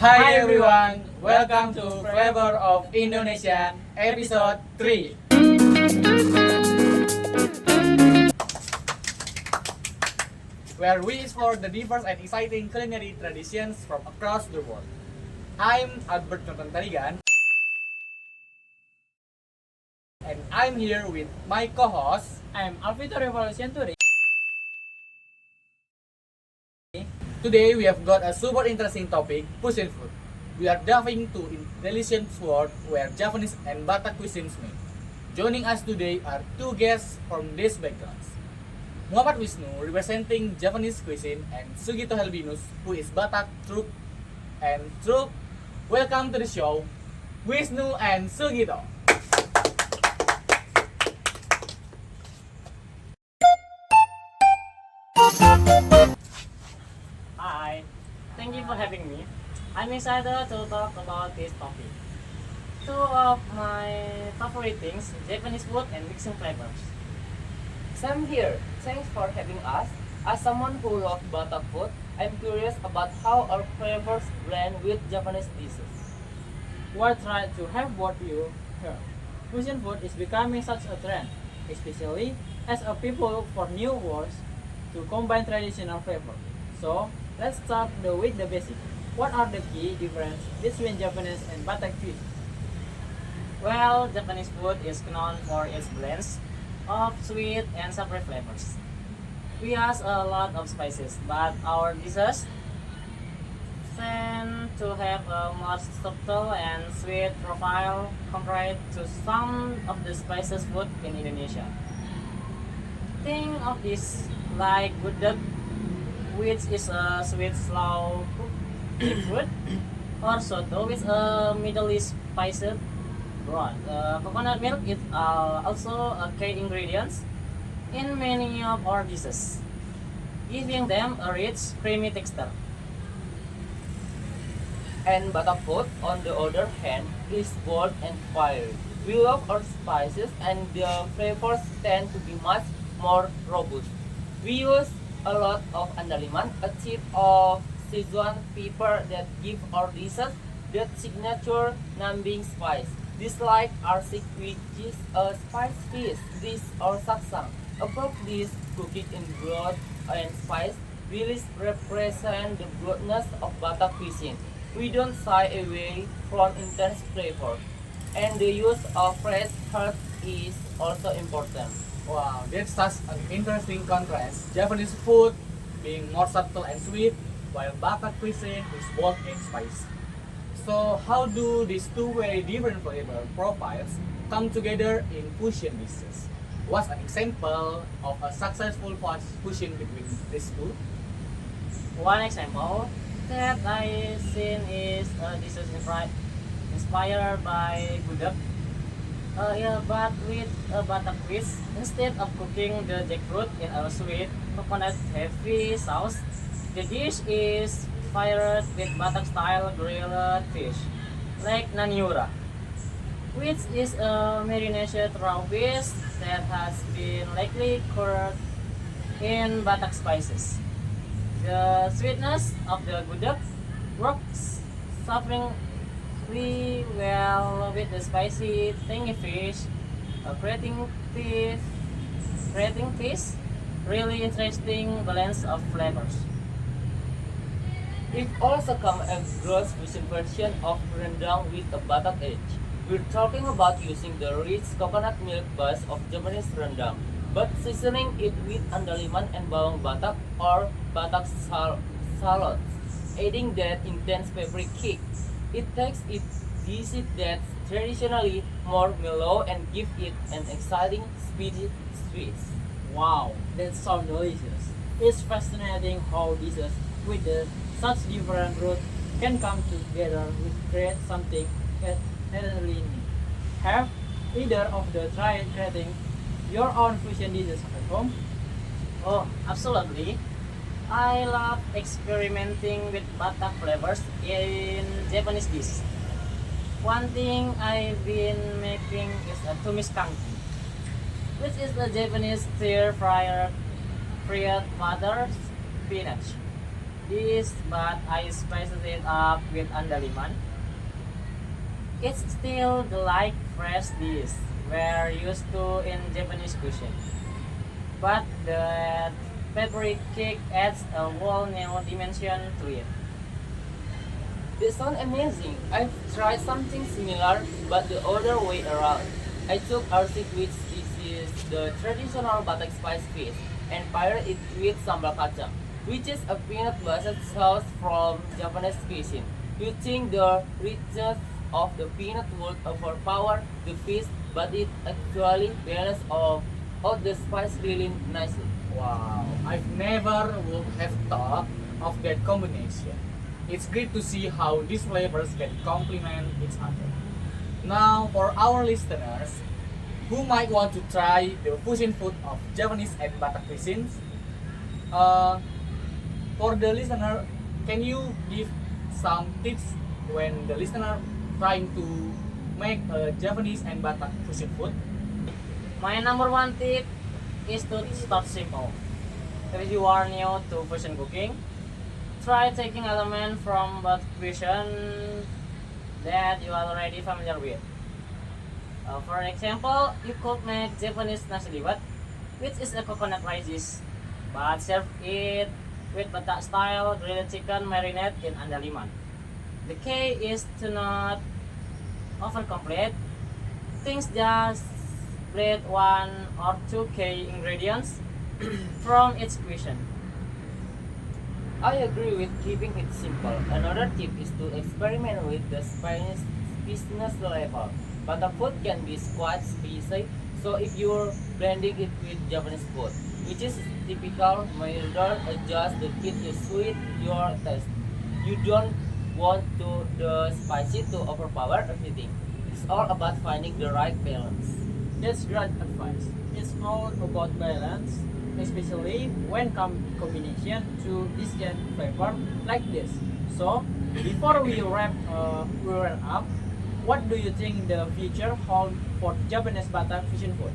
Hi everyone, welcome to Flavor of Indonesia episode 3. Where we explore the diverse and exciting culinary traditions from across the world. I'm Alfito Tarigan and I'm here with my co-host. I'm Alfito Sianturi. Today we have got a super interesting topic, fusion food. We are diving into a delicious world where Japanese and Batak cuisines meet. Joining us today are two guests from these backgrounds. Muhammad Wisnu, representing Japanese cuisine, and Sugito Helbinus, who is Batak Truk and Truk. Welcome to the show, Wisnu and Sugito. Hi, thank you for having me. I'm excited to talk about this topic. Two of my favorite things, Japanese food and mixing flavors. Sam here. Thanks for having us. As someone who loves Batak food, I'm curious about how our flavors blend with Japanese dishes. We're trying to have both you here. Fusion food is becoming such a trend, especially as a people look for new ways to combine traditional flavor. So, let's start with the basic. What are the key differences between Japanese and Batak cuisine? Well, Japanese food is known for its blends of sweet and savory flavors. We use a lot of spices, but our dishes tend to have a more subtle and sweet profile compared to some of the spices food in Indonesia. Think of this like gudeg, which is a sweet slow cooked fruit, or soto, which is a Middle East spiced broth. Coconut milk is also a key ingredient in many of our dishes, giving them a rich, creamy texture. And Batak food, on the other hand, is bold and fiery. We love our spices and the flavors tend to be much more robust. We use a lot of andaliman, a tip of Szechuan pepper that give our dishes that signature numbing spice. This like arsik, which is a spice fish dish or saksang. Above this, cooked in broth and spice, really represent the broadness of Batak cuisine. We don't shy away from intense flavor, and the use of fresh herbs is also important. Wow, that's such an interesting contrast. Japanese food being more subtle and sweet, while Batak cuisine is bold and spicy. So, how do these two very different flavor profiles come together in fusion dishes? What's an example of a successful fusion between these two? One example that I seen is dishes inspired by gudeg. But with a Batak twist, instead of cooking the jackfruit in a sweet coconut heavy sauce, the dish is fired with Batak style grilled fish, like naniura, which is a marinated raw fish that has been lightly cured in Batak spices. The sweetness of the gudeg works surprisingly well with the spicy, tangy fish, creating fish, really interesting balance of flavors. We've also come across fusion version of rendang with a Batak edge. We're talking about using the rich coconut milk base of Japanese rendang, but seasoning it with andaliman and bawang Batak or Batak shallots, adding that intense peppery kick. It takes it dish that's traditionally more mellow and give it an exciting, speedy sweet. Wow, that sounds delicious. It's fascinating how dishes with such different roots can come together to create something that entirely new. Have either of the tried creating your own fusion dishes at home? Oh, absolutely. I love experimenting with Batak flavors in Japanese dishes. One thing I've been making is a tumis kanki, which is a Japanese stir fried butter spinach. this, but I spiced it up with andaliman. It's still the like fresh dish we're used to in Japanese cuisine. But the peppery kick adds a whole new dimension to it. This sounds amazing. I've tried something similar, but the other way around. I took arsik, which is the traditional Batak spice fish, and paired it with sambal kacang, which is a peanut-based sauce from Japanese cuisine. You think the richness of the peanut would overpower the fish, but it actually balances out the spice really nicely. Wow, I've never would have thought of that combination. It's great to see how these flavors can complement each other. Now, for our listeners who might want to try the fusion food of Japanese and Batak cuisines, for the listener, can you give some tips when the listener trying to make a Japanese and Batak fusion food? My number one tip is to start simple. If you are new to fusion cooking, try taking elements from both cuisine that you are already familiar with. For example, you could make Japanese nasi liwet, which is a coconut rice dish, but serve it with Batak style grilled chicken marinade in andaliman. The key is to not overcomplicate things, just blend 1 or 2 key ingredients from each cuisine. I agree with keeping it simple. Another tip is to experiment with the spiciness level. Batak food can be quite spicy, so if you're blending it with Japanese food, which is typical, milder, adjust the heat to suit your taste. You don't want the spicy to overpower everything. It's all about finding the right balance. That's great advice. It's all about balance, especially when combination to distinct flavor like this. So, before we wrap up, what do you think the future holds for Japanese Batak fusion food?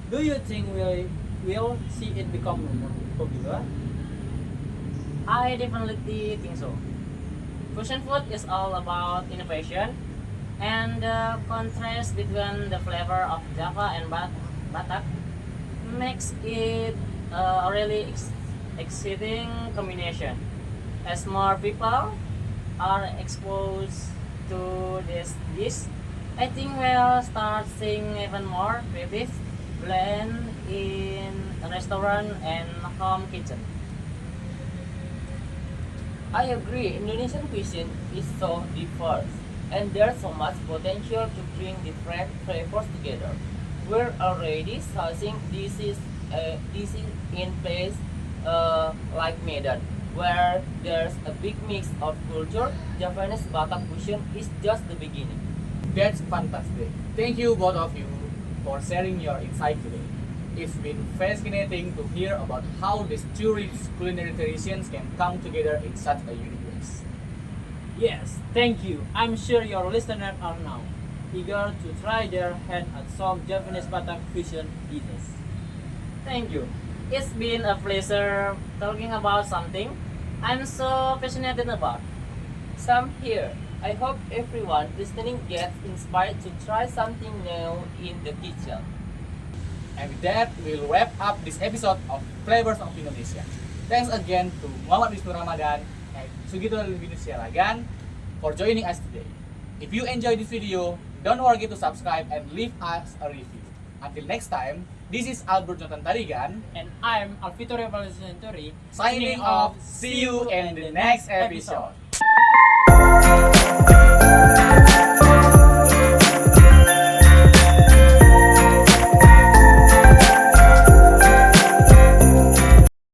Do you think we will see it become more popular? I definitely think so. Fusion food is all about innovation, and the contrast between the flavor of Java and Batak makes it a really exciting combination. As more people are exposed to this dish, I think we'll start seeing even more creative blend in restaurant and home kitchen. I agree, Indonesian cuisine is so diverse, and there's so much potential to bring different flavors together. We're already seeing dishes in places like Medan, where there's a big mix of culture. Japanese Batak fusion is just the beginning. That's fantastic. Thank you both of you for sharing your insight today. It's been fascinating to hear about how these two rich culinary traditions can come together in such a unique ways. Yes, thank you. I'm sure your listeners are now eager to try their hand at some Japanese Batak fusion dishes. Thank you. It's been a pleasure talking about something I'm so passionate about. Sam here. I hope everyone listening gets inspired to try something new in the kitchen. And with that, we'll wrap up this episode of Flavors of Indonesia. Thanks again to Wisnu Ramadhan and Sugito Helbinus Siallagan for joining us today. If you enjoyed this video, don't forget to subscribe and leave us a review. Until next time, this is Albert Jonathan Tarigan And I'm Alfito Rivaldo Sianturi, signing off. See you in the next episode.